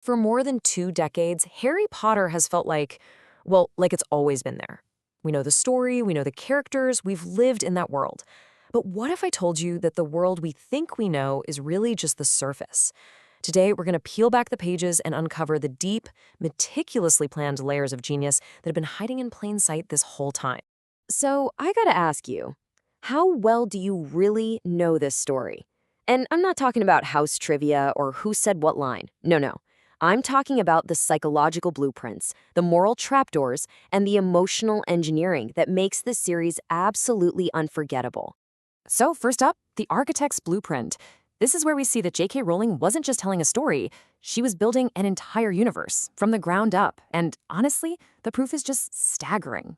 For more than 2 decades, Harry Potter has felt like it's always been there. We know the story, we know the characters, we've lived in that world. But what if I told you that the world we think we know is really just the surface? Today, we're going to peel back the pages and uncover the deep, meticulously planned layers of genius that have been hiding in plain sight this whole time. So, I gotta ask you, how well do you really know this story? And I'm not talking about house trivia or who said what line. No, no. I'm talking about the psychological blueprints, the moral trapdoors, and the emotional engineering that makes this series absolutely unforgettable. So, first up, the architect's blueprint. This is where we see that J.K. Rowling wasn't just telling a story, she was building an entire universe from the ground up. And honestly, the proof is just staggering.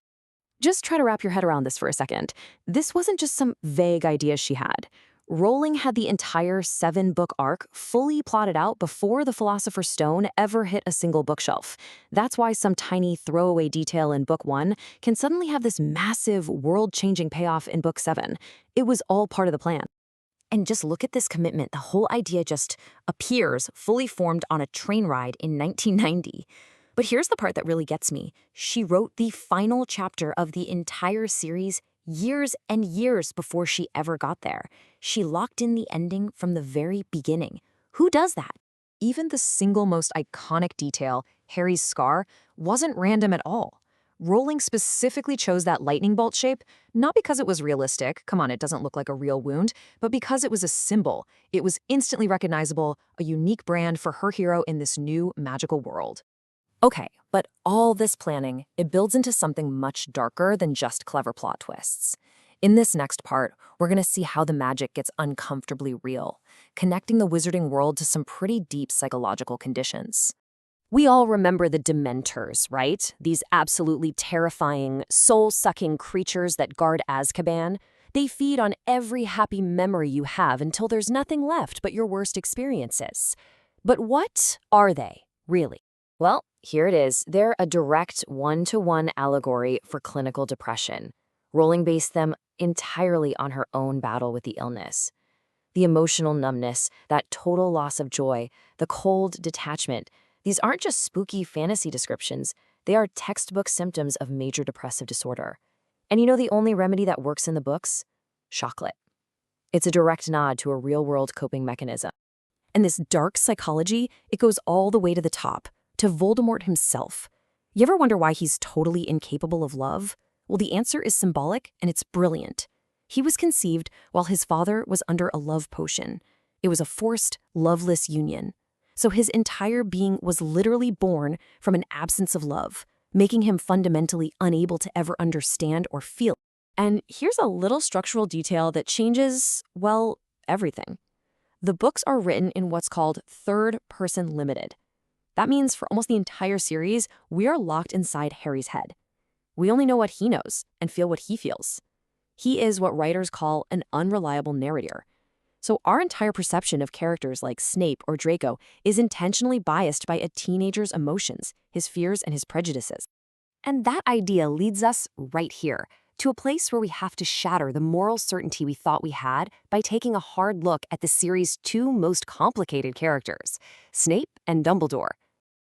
Just try to wrap your head around this for a second. This wasn't just some vague idea she had. Rowling had the entire 7-book arc fully plotted out before the Philosopher's Stone ever hit a single bookshelf. That's why some tiny throwaway detail in book 1 can suddenly have this massive, world-changing payoff in book 7. It was all part of the plan. And just look at this commitment. The whole idea just appears fully formed on a train ride in 1990. But here's the part that really gets me. She wrote the final chapter of the entire series years and years before she ever got there. She locked in the ending from the very beginning. Who does that? Even the single most iconic detail, Harry's scar, wasn't random at all. Rowling specifically chose that lightning bolt shape, not because it was realistic, come on, it doesn't look like a real wound, but because it was a symbol. It was instantly recognizable, a unique brand for her hero in this new magical world. Okay, but all this planning, it builds into something much darker than just clever plot twists. In this next part, we're going to see how the magic gets uncomfortably real, connecting the wizarding world to some pretty deep psychological conditions. We all remember the Dementors, right? These absolutely terrifying, soul-sucking creatures that guard Azkaban. They feed on every happy memory you have until there's nothing left but your worst experiences. But what are they, really? Well, here it is. They're a direct one-to-one allegory for clinical depression. Rowling based them entirely on her own battle with the illness. The emotional numbness, that total loss of joy, the cold detachment, these aren't just spooky fantasy descriptions. They are textbook symptoms of major depressive disorder. And you know the only remedy that works in the books? Chocolate. It's a direct nod to a real-world coping mechanism. And this dark psychology, it goes all the way to the top, to Voldemort himself. You ever wonder why he's totally incapable of love? Well, the answer is symbolic, and it's brilliant. He was conceived while his father was under a love potion. It was a forced, loveless union. So his entire being was literally born from an absence of love, making him fundamentally unable to ever understand or feel. And here's a little structural detail that changes, well, everything. The books are written in what's called third-person limited. That means for almost the entire series, we are locked inside Harry's head. We only know what he knows and feel what he feels. He is what writers call an unreliable narrator. So our entire perception of characters like Snape or Draco is intentionally biased by a teenager's emotions, his fears, and his prejudices. And that idea leads us right here, to a place where we have to shatter the moral certainty we thought we had by taking a hard look at the series' 2 most complicated characters, Snape and Dumbledore.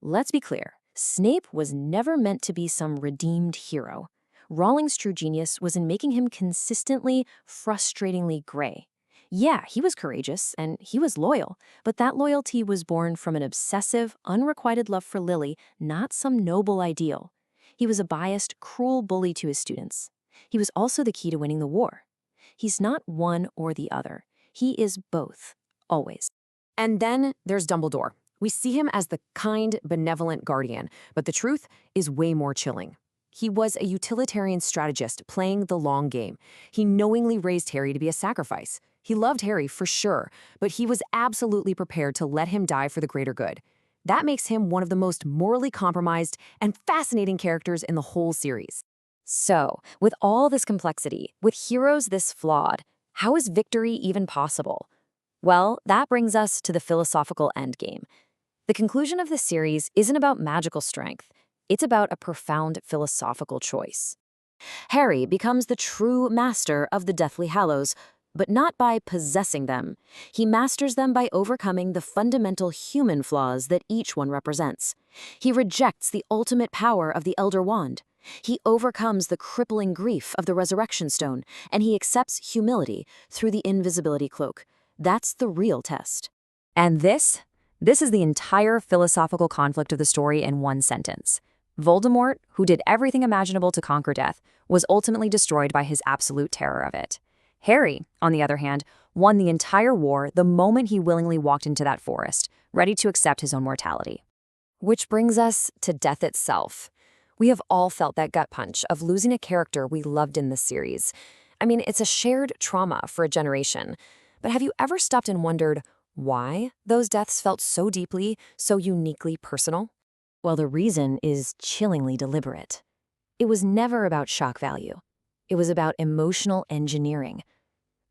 Let's be clear, Snape was never meant to be some redeemed hero. Rowling's true genius was in making him consistently, frustratingly gray. Yeah, he was courageous and he was loyal, but that loyalty was born from an obsessive, unrequited love for Lily, not some noble ideal. He was a biased, cruel bully to his students. He was also the key to winning the war. He's not one or the other. He is both, always. And then there's Dumbledore. We see him as the kind, benevolent guardian, but the truth is way more chilling. He was a utilitarian strategist playing the long game. He knowingly raised Harry to be a sacrifice. He loved Harry for sure, but he was absolutely prepared to let him die for the greater good. That makes him one of the most morally compromised and fascinating characters in the whole series. So, with all this complexity, with heroes this flawed, how is victory even possible? Well, that brings us to the philosophical endgame. The conclusion of this series isn't about magical strength. It's about a profound philosophical choice. Harry becomes the true master of the Deathly Hallows, but not by possessing them. He masters them by overcoming the fundamental human flaws that each one represents. He rejects the ultimate power of the Elder Wand. He overcomes the crippling grief of the Resurrection Stone, and he accepts humility through the Invisibility Cloak. That's the real test. And this is the entire philosophical conflict of the story in one sentence. Voldemort, who did everything imaginable to conquer death, was ultimately destroyed by his absolute terror of it. Harry, on the other hand, won the entire war the moment he willingly walked into that forest, ready to accept his own mortality. Which brings us to death itself. We have all felt that gut punch of losing a character we loved in this series. I mean, it's a shared trauma for a generation. But have you ever stopped and wondered why those deaths felt so deeply, so uniquely personal? Well, the reason is chillingly deliberate. It was never about shock value. It was about emotional engineering.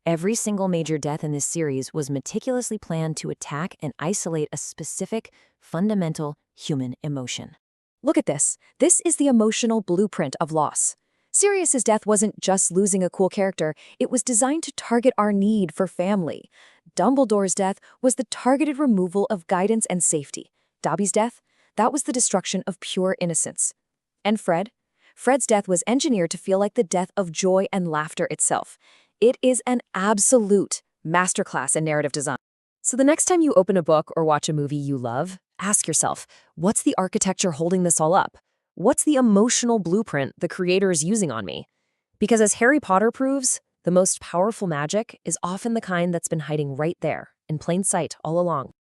Every single major death in this series was meticulously planned to attack and isolate a specific, fundamental human emotion. Look at this. This is the emotional blueprint of loss. Sirius's death wasn't just losing a cool character, it was designed to target our need for family. Dumbledore's death was the targeted removal of guidance and safety. Dobby's death? That was the destruction of pure innocence. And Fred's death was engineered to feel like the death of joy and laughter itself. It is an absolute masterclass in narrative design. So the next time you open a book or watch a movie you love, ask yourself, what's the architecture holding this all up? What's the emotional blueprint the creator is using on me? Because as Harry Potter proves, the most powerful magic is often the kind that's been hiding right there, in plain sight all along.